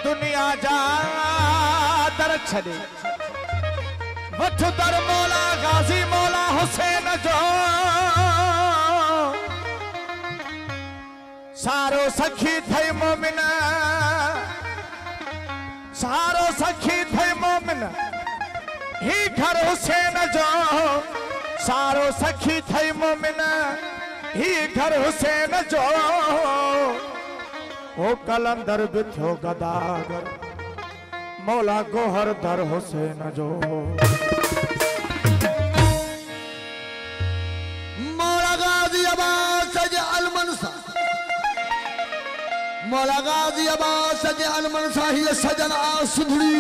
दुनिया जा दर छड़े वठ दर मौला गाजी मौला हुसैन जो सारो सखी थई मोमिन सारो सखी थई मोमिन ही घर हुसैन जो सारो सखी थई मोमिन ही घर हुसैन जो ओ कलंदर बिथो गदागर मौला गोहर दर हुसैन जो मौला गाजी अब्बास सज अलमनसा मौला गाजी अब्बास सज अलमनसा ही सजन आसुधड़ी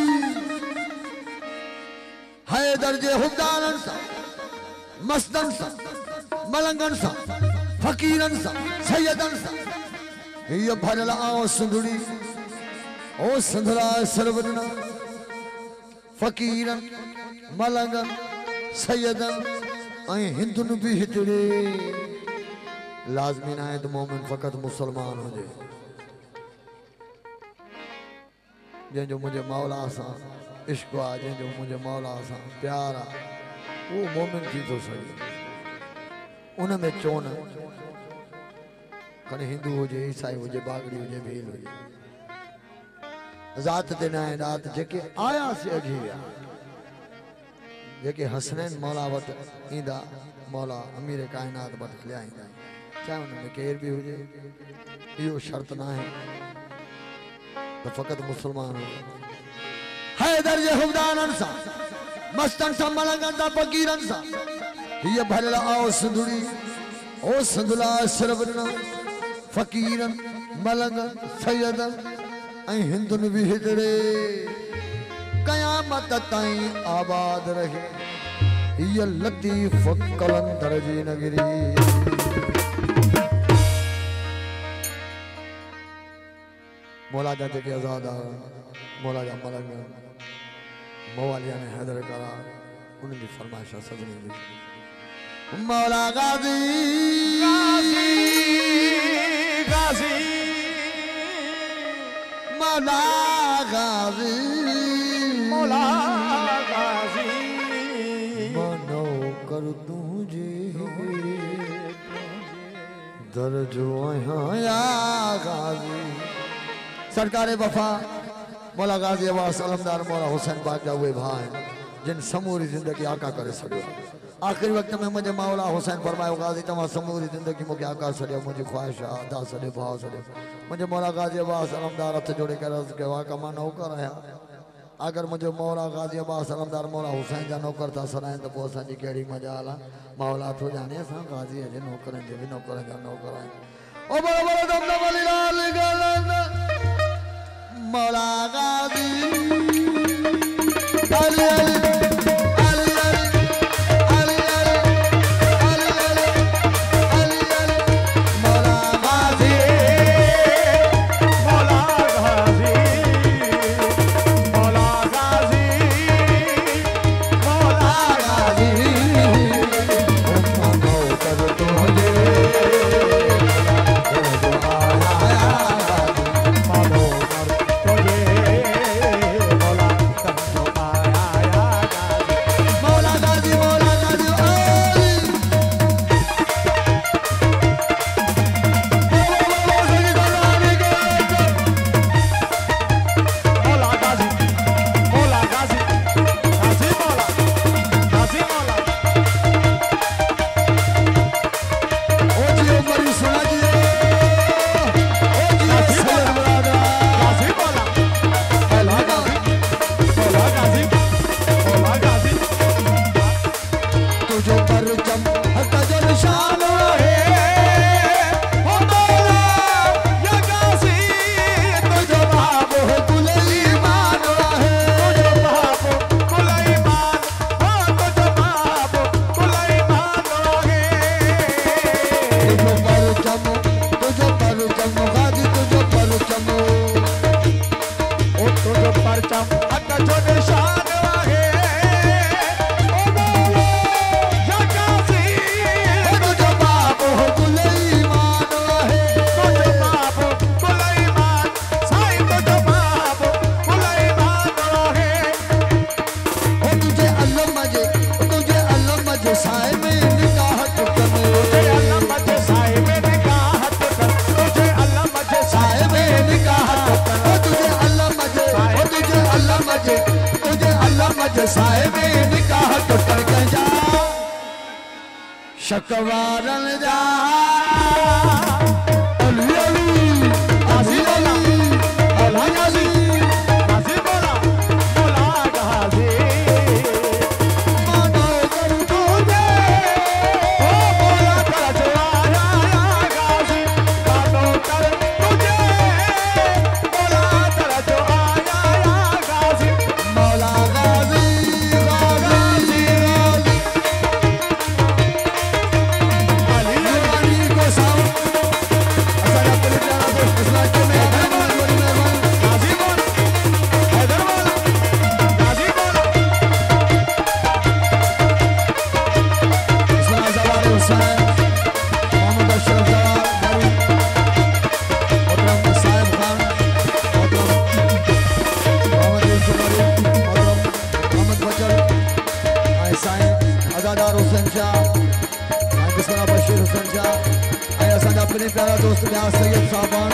है दर्जे हुदानन सा मस्दन सा मलंगन सा फकीरन सा सैयदन सा ये भरल आओ सुंदड़ी ओ सुंदरा सरवरना फकीरन मलंगन सैयदन ऐं हिंदुन भी हितड़े लाजमी ना है तो मोमिन फकत मुसलमान हो जाए जो मुझे मौला सा इश्क आ जो मुझे मौला सा प्यार आ वो मोमिन थी तो सही उनमें चोन कने हिंदू हो जाए ईसाई हो जाए बागड़ी हो जाए भील हो जाए जात दिन है रात जेके आया से अघी विया जेके हसनैन मौला वट ईंदा मौला अमीर कायनात वट लिया ईंदा चाहे उनमें केर भी हो जाए यो शर्त ना है तो फकत मुसलमान हो है दर्जे हुदानन सा मस्तन सा मलंगन सा फकीरन सा ये भरला आओ सुंदड़ी ओ सुंदला सरवरना फकीरन मलंगन सैयदन ऐं हिंदुन भी हिजड़े कयामत ताईं आबाद रहे ये लतीफ कलंदर जी नगरी मौला जा के आजाद मौला जा मलंगन मौलिया ने हैदर करा उनकी फरमाइश सजनी मौला गाजी गाजी गाजी मौला गाजी मौला गाजी मनो कर तुझे दर्जो या गाजी सरकार वफा मौला गाजी अब्बास अलमदार मौला हुसैन पाक जा हुए भाई जिन समूरी जिंदगी आका करे सको आखिरी वक्त में मुझे मौला हुसैन फरमायो गाजी तमा समूरी जिंदगी मुझे आका सड़ियो मुझे ख्वाहिश अदा सड़े भाव सड़े मुझे मौला गाजी अब्बास अलमदार हथ जोड़े कर के वाका मा नौकर आया अगर मुझे मौला गाजी अब्बास अलमदार मौला हुसैन जा नौकर था सराय तो पोसा जी केड़ी मजा आला मौला तो जाने सा गाजी है नौकर जे भी नौकर जा नौकर आए ओ बड़ा बड़ा दम दम अली लाल गलन मौला गाजी अली साहिब निकाह तो करके जा शकवारन जा अली अली गाजी बोला अल्लाह गाजी गाजी बोला बोला गाजी मानो कर तुझे ओ बोला कर जो आया गाजी मानो कर तुझे बोला कर जो आया गाजी मौला गाजी गाजी अली गाजी को साम असल अपने प्यारा दोस्त इस्लाम के में बड़ी मेहमान गाजी बोला हैदर बोला गाजी बोला इस्लाम जवार हुसैन मोहम्मद अशरफ जवार भाई मोहतरम साहिब खान मोहतरम मोहम्मद यूसुफ अली मोहतरम मोहम्मद बचर आई साईं अदादार हुसैन शाह आई बिस्मिल्लाह बशीर हुसैन शाह आई असांजा अपनी प्यारा दोस्त ॿिया सैयद साहबान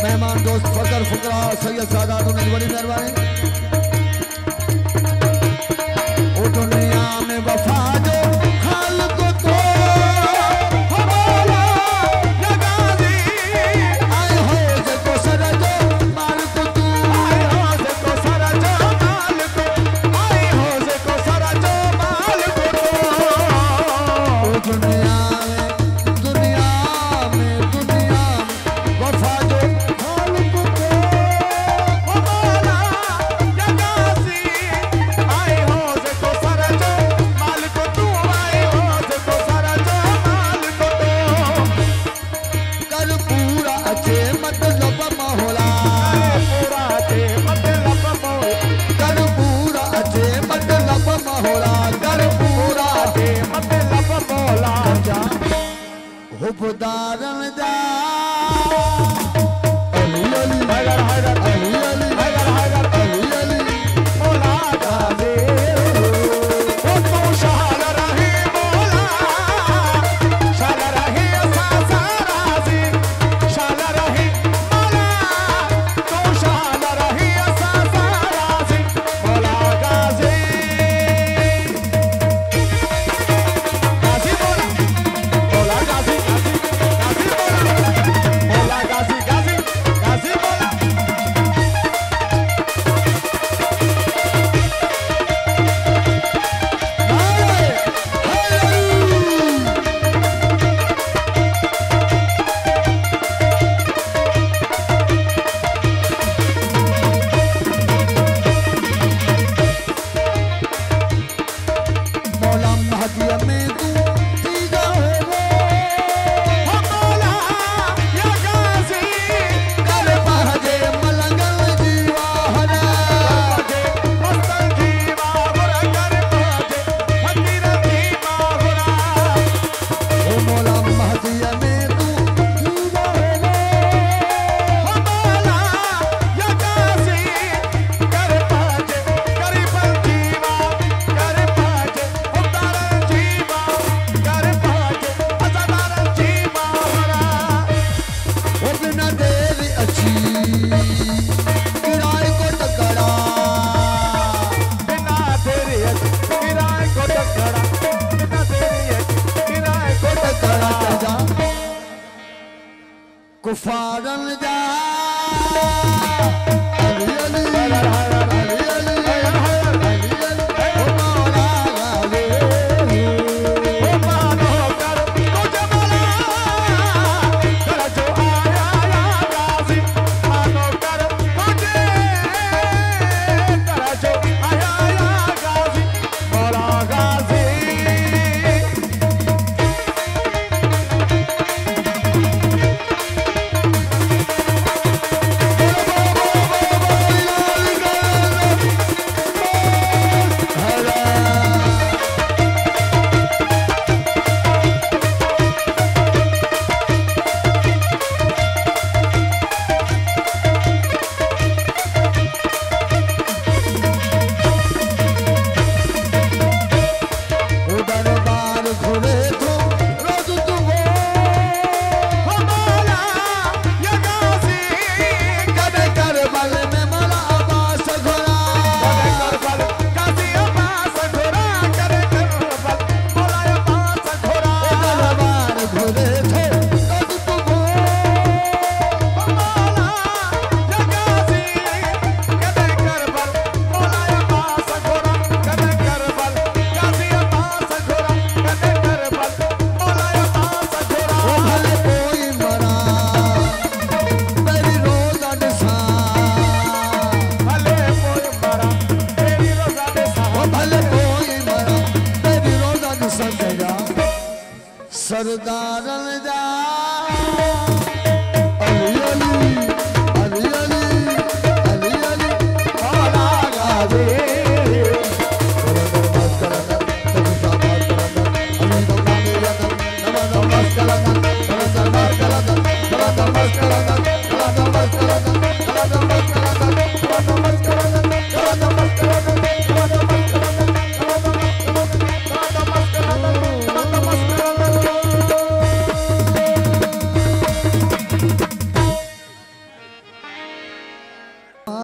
मेहमान दोस्त फकर फुकरा सैयद सादात उन्हनि जी वॾी महिरबानी ओ दुनिया में वफा जो खालिक तो बोला या गाजी आए हो जेको सर जो मालिक तू आई हो से को सारा जो मालिक आई हो से को सारा जो मालिक ओ दुनिया में वफा जो खालिक तो बोला या गाजी आई हो से को सारा जो मालिक तू आई हो से को सारा जो मालिक तू कर पूरा अचे मतलब महोला पूरा ते मतलब मोह कर पूरा अचे मतलब महोला कर पूरा ते मतलब मोला जा हुबदारन जा अली अली हैदर हैदर अली अली हैदर हैदर अली अली मोला गाजी ओ तू शाल रही मोला शाल रही साराजी शाल रही मोला तू शाल रही साराजी मोला गाजी गाजी बोला बोला गाजी गाजी गाजी बोला बोला गाजी गाजी गाजी बोला मौला महदिया में तू तीजा है वो मोला या गाजी कर पहजे मलंगल जीवाहना पाजे मस्तल जीवा बुरा कर पाजे फकीर जीवा बुरा ओ मौला महदिया में तू तीजा है वो मोला या गाजी कर पाजे गरीबन जीवा कर पाजे उतार जीवा कर पाजे अज़ादार जीवा बुरा वो बिना देवी अच्छी किराए को टकरा बिना तेरी किराए को टकरा बिना तेरी किराए को टकरा टकरा जा कुफारन जा अली अली हैदर हैदर अली अली हैदर हैदर अली अली ओ मौला गाज़ी ओ मानो कर तुझे बोला कर जो आया या गाजी मानो कर तुझे कर जो आया या गाजी बोला गाजी बोलो बोलो बोलो सिंगारल